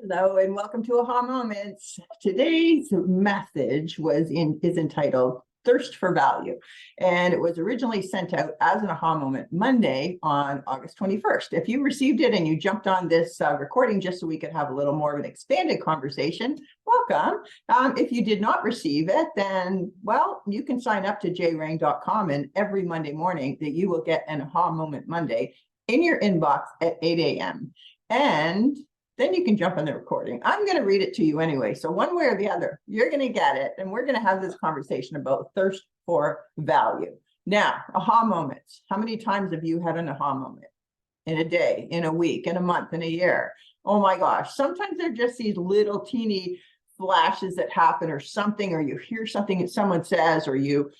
Hello and welcome to Aha Moments. Today's message is entitled Thirst for Value, and it was originally sent out as an Aha Moment Monday on August 21st. If you received it and you jumped on this recording just so we could have a little more of an expanded conversation, welcome. If you did not receive it, then, well, you can sign up to jrang.com, and every Monday morning that you will get an Aha Moment Monday in your inbox at 8 a.m. And then you can jump on the recording. I'm going to read it to you anyway. So one way or the other, you're going to get it. And we're going to have this conversation about thirst for value. Now, aha moments. How many times have you had an aha moment? In a day, in a week, in a month, in a year? Oh my gosh. Sometimes they're just these little teeny flashes that happen, or something, or you hear something that someone says, or you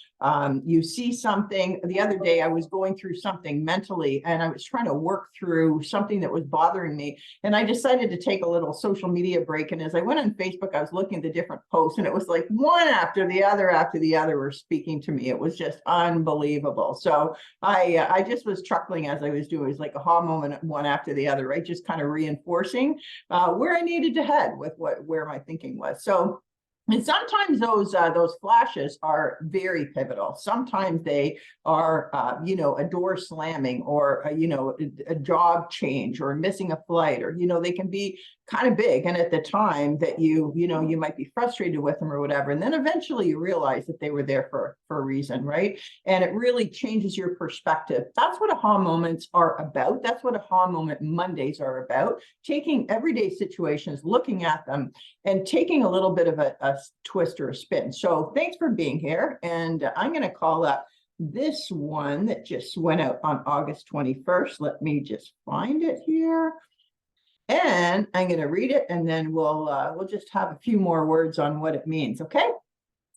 see something. The other day I was going through something mentally, and I was trying to work through something that was bothering me, and I decided to take a little social media break. And as I went on Facebook, I was looking at the different posts, and it was like one after the other were speaking to me. It was just unbelievable. So I just was chuckling as I was doing. It was like a aha moment, one after the other, right? Just kind of reinforcing where I needed to head with where my thinking was. So, and sometimes those flashes are very pivotal. Sometimes they are, a door slamming, or a job change, or missing a flight, or they can be kind of big. And at the time that you might be frustrated with them or whatever, and then eventually you realize that they were there for a reason, right? And it really changes your perspective. That's what aha moments are about. That's what aha moment Mondays are about. Taking everyday situations, looking at them, and taking a little bit of a twist or a spin. So thanks for being here. And I'm going to call up this one that just went out on August 21st. Let me just find it here. And I'm going to read it, and then we'll just have a few more words on what it means. Okay.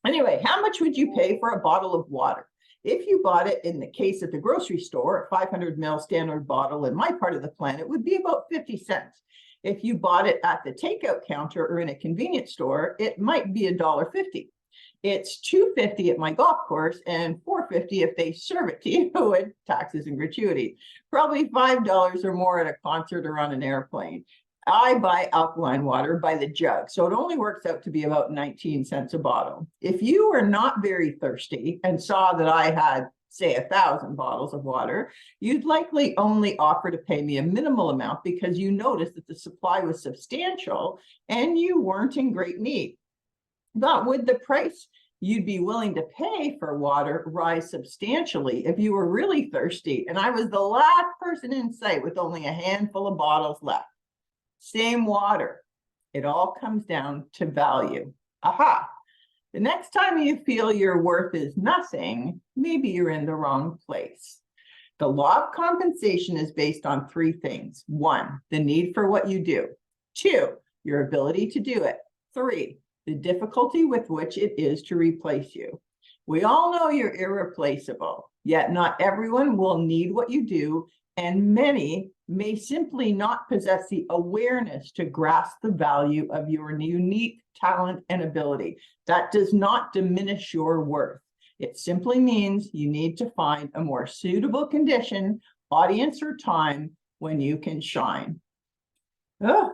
Anyway, how much would you pay for a bottle of water? If you bought it in the case at the grocery store, a 500 ml standard bottle in my part of the planet would be about 50 cents. If you bought it at the takeout counter or in a convenience store, it might be $1.50. It's $2.50 at my golf course, and $4.50 if they serve it to you with taxes and gratuity. Probably $5 or more at a concert or on an airplane. I buy alkaline water by the jug, so it only works out to be about 19 cents a bottle. If you were not very thirsty and saw that I had, say, 1,000 bottles of water, you'd likely only offer to pay me a minimal amount because you noticed that the supply was substantial and you weren't in great need. But would the price you'd be willing to pay for water rise substantially if you were really thirsty and I was the last person in sight with only a handful of bottles left? Same water. It all comes down to value. Aha. The next time you feel your worth is nothing, maybe you're in the wrong place. The law of compensation is based on three things. 1, the need for what you do. 2, your ability to do it. 3, the difficulty with which it is to replace you. We all know you're irreplaceable, yet not everyone will need what you do, and many may simply not possess the awareness to grasp the value of your unique talent and ability. That does not diminish your worth. It simply means you need to find a more suitable condition, audience, or time when you can shine. Oh.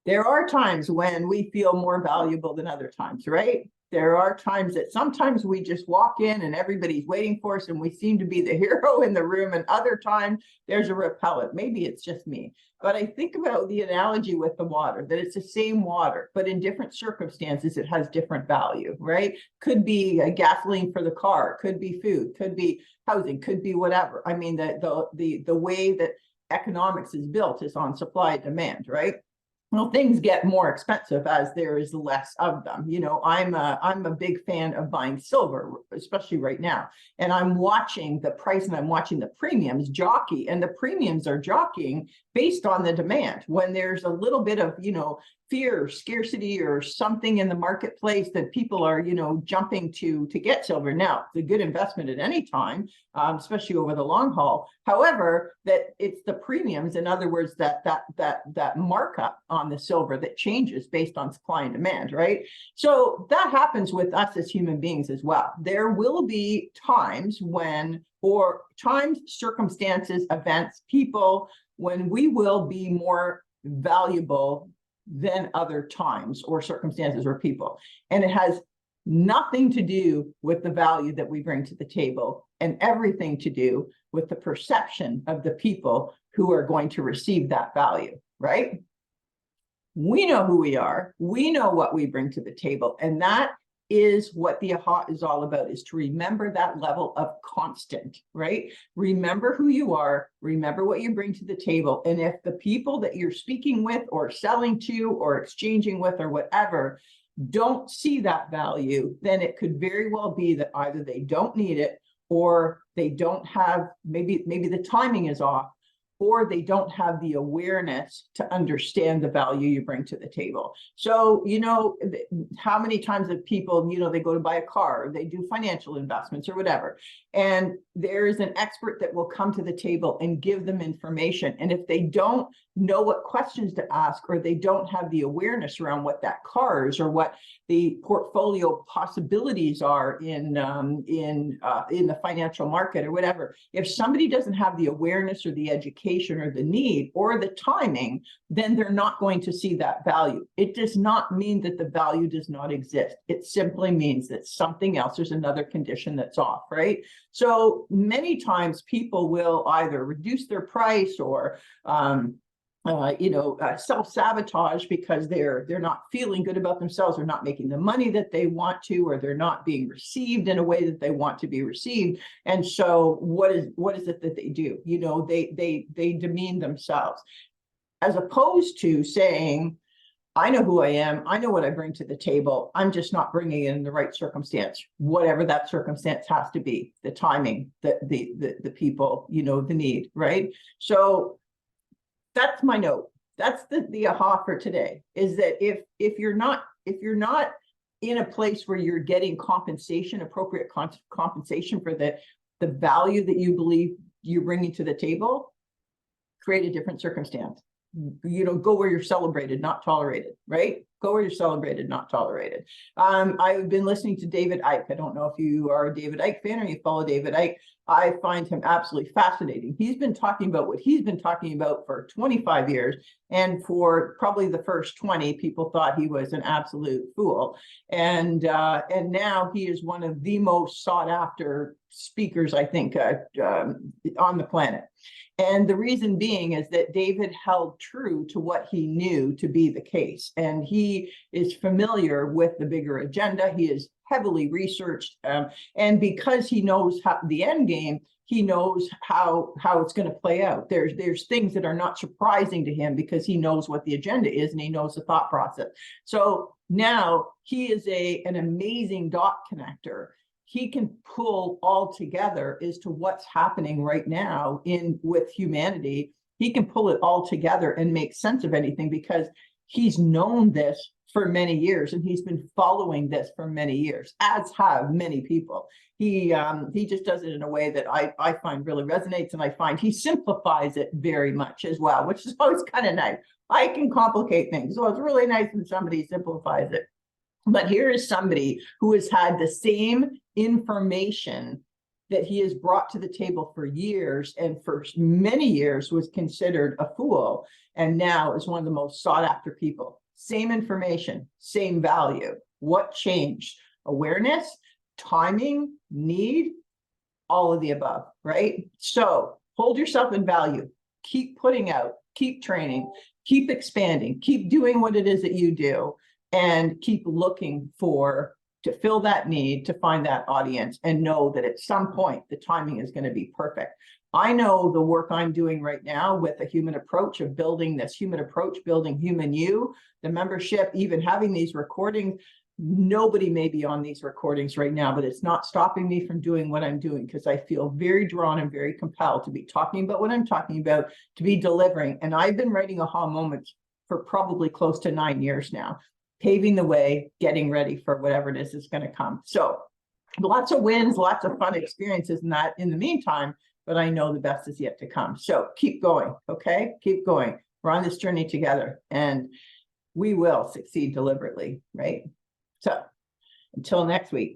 There are times when we feel more valuable than other times, right? There are times that sometimes we just walk in and everybody's waiting for us and we seem to be the hero in the room, and other times there's a repellent. Maybe it's just me. But I think about the analogy with the water, that it's the same water, but in different circumstances, it has different value, right? Could be gasoline for the car, could be food, could be housing, could be whatever. I mean, the way that economics is built is on supply and demand, right? Well, things get more expensive as there is less of them. I'm a big fan of buying silver, especially right now. And I'm watching the price and I'm watching the premiums jockey, and the premiums are jockeying based on the demand. When there's a little bit of, fear, scarcity, or something in the marketplace, that people are, jumping to get silver. Now, it's a good investment at any time, especially over the long haul. However, that it's the premiums, in other words, that markup on the silver that changes based on supply and demand, right? So that happens with us as human beings as well. There will be times circumstances, events, people, when we will be more valuable than other times or circumstances or people. And it has nothing to do with the value that we bring to the table and everything to do with the perception of the people who are going to receive that value, right? We know who we are. We know what we bring to the table. And that is what the AHA is all about, is to remember that level of constant, right? Remember who you are, remember what you bring to the table. And if the people that you're speaking with or selling to or exchanging with or whatever don't see that value, then it could very well be that either they don't need it, or they don't have, maybe the timing is off, or they don't have the awareness to understand the value you bring to the table. So, you know, how many times have people, you know, they go to buy a car, or they do financial investments or whatever, and there is an expert that will come to the table and give them information. And if they don't know what questions to ask, or they don't have the awareness around what that car is, or what the portfolio possibilities are in the financial market or whatever, if somebody doesn't have the awareness or the education or the need or the timing, then they're not going to see that value. It does not mean that the value does not exist. It simply means that something else, there's another condition that's off, right? So many times people will either reduce their price or self-sabotage because they're not feeling good about themselves, they're not making the money that they want to, or they're not being received in a way that they want to be received. And so what is it that they do? You know, they demean themselves, as opposed to saying, I know who I am, I know what I bring to the table, I'm just not bringing it in the right circumstance, whatever that circumstance has to be, the timing, the people, you know, the need, right? So that's my note. That's the AHA for today, is that if you're not in a place where you're getting compensation, appropriate compensation for the value that you believe you're bringing to the table, create a different circumstance. You know, go where you're celebrated, not tolerated, right? Go where you're celebrated, not tolerated. I've been listening to David Icke. I don't know if you are a David Icke fan or you follow David Icke. I find him absolutely fascinating. He's been talking about what he's been talking about for 25 years. And for probably the first 20, people thought he was an absolute fool. And now he is one of the most sought after speakers, I think, on the planet. And the reason being is that David held true to what he knew to be the case. And he is familiar with the bigger agenda. He is heavily researched. And because he knows how the end game, he knows how it's going to play out. There's things that are not surprising to him because he knows what the agenda is and he knows the thought process. So now he is an amazing dot connector. He can pull all together as to what's happening right now with humanity. He can pull it all together and make sense of anything because he's known this for many years and he's been following this for many years, as have many people. He just does it in a way that I find really resonates, and I find he simplifies it very much as well, which is always kind of nice. I can complicate things, so it's really nice when somebody simplifies it. But here is somebody who has had the same information that he has brought to the table for years, and for many years was considered a fool, and now is one of the most sought after people. Same information, same value. What changed? Awareness, timing, need, all of the above, right? So hold yourself in value. Keep putting out, keep training, keep expanding, keep doing what it is that you do, and keep looking to fill that need, to find that audience, and know that at some point the timing is going to be perfect. I know the work I'm doing right now with the human approach of building this human approach, building human you, the membership, even having these recordings. Nobody may be on these recordings right now, but it's not stopping me from doing what I'm doing, because I feel very drawn and very compelled to be talking about what I'm talking about, to be delivering. And I've been writing AHA moments for probably close to 9 years now, paving the way, getting ready for whatever it is that's going to come. So lots of wins, lots of fun experiences in that in the meantime, but I know the best is yet to come. So keep going, okay? Keep going. We're on this journey together and we will succeed deliberately, right? So until next week.